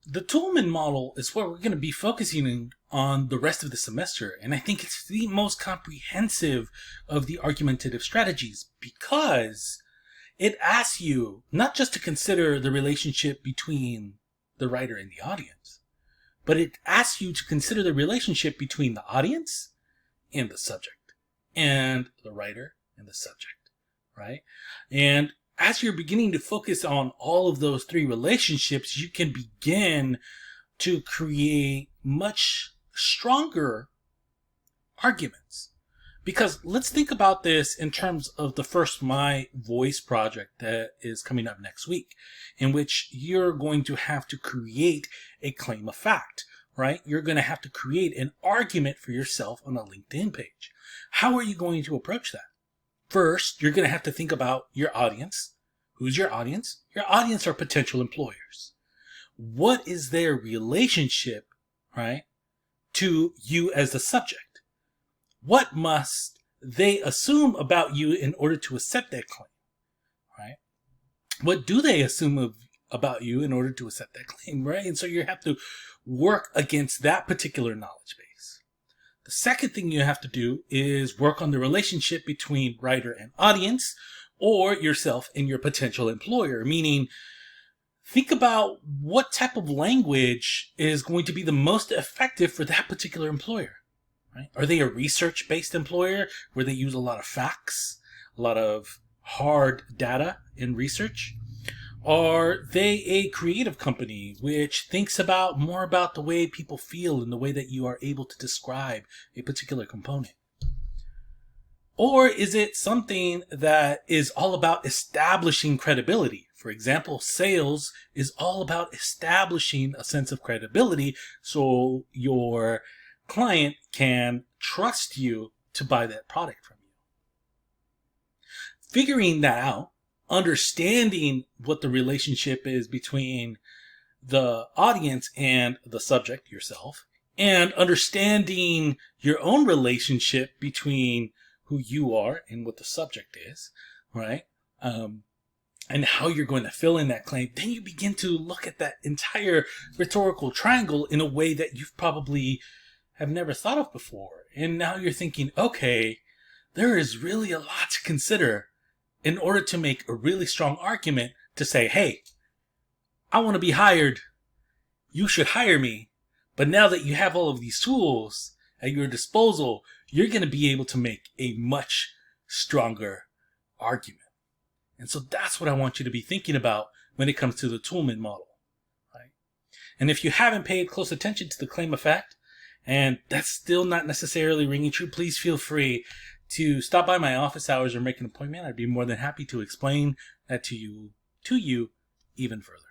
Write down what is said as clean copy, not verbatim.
The Toolman model is what we're going to be focusing on the rest of the semester, and I think it's the most comprehensive of the argumentative strategies because it asks you not just to consider the relationship between the writer and the audience, but it asks you to consider the relationship between the audience and the subject, and the writer and the subject, right? And as you're beginning to focus on all of those three relationships, you can begin to create much stronger arguments. Because let's think about this in terms of the first My Voice project that is coming up next week, in which you're going to have to create a claim of fact, right? You're going to have to create an argument for yourself on a LinkedIn page. How are you going to approach that? First, you're going to have to think about your audience. Who's your audience? Your audience are potential employers. What is their relationship, right, to you as the subject? What must they assume about you in order to accept that claim, right? What do they assume about you in order to accept that claim, right? And so you have to work against that particular knowledge base. The second thing you have to do is work on the relationship between writer and audience, or yourself and your potential employer, meaning think about what type of language is going to be the most effective for that particular employer, right? Are they a research-based employer where they use a lot of facts, a lot of hard data in research? Are they a creative company which thinks about more about the way people feel and the way that you are able to describe a particular component? Or is it something that is all about establishing credibility? For example, sales is all about establishing a sense of credibility so your client can trust you to buy that product from you. Figuring that out, understanding what the relationship is between the audience and the subject, yourself, and understanding your own relationship between who you are and what the subject is, right? And how you're going to fill in that claim, then you begin to look at that entire rhetorical triangle in a way that you've probably have never thought of before. And now you're thinking, okay, there is really a lot to consider in order to make a really strong argument to say, hey, I want to be hired. You should hire me. But now that you have all of these tools at your disposal, you're going to be able to make a much stronger argument. And so that's what I want you to be thinking about when it comes to the Toolman model, right? And if you haven't paid close attention to the claim of fact, and that's still not necessarily ringing true, please feel free to stop by my office hours or make an appointment. I'd be more than happy to explain that to you even further.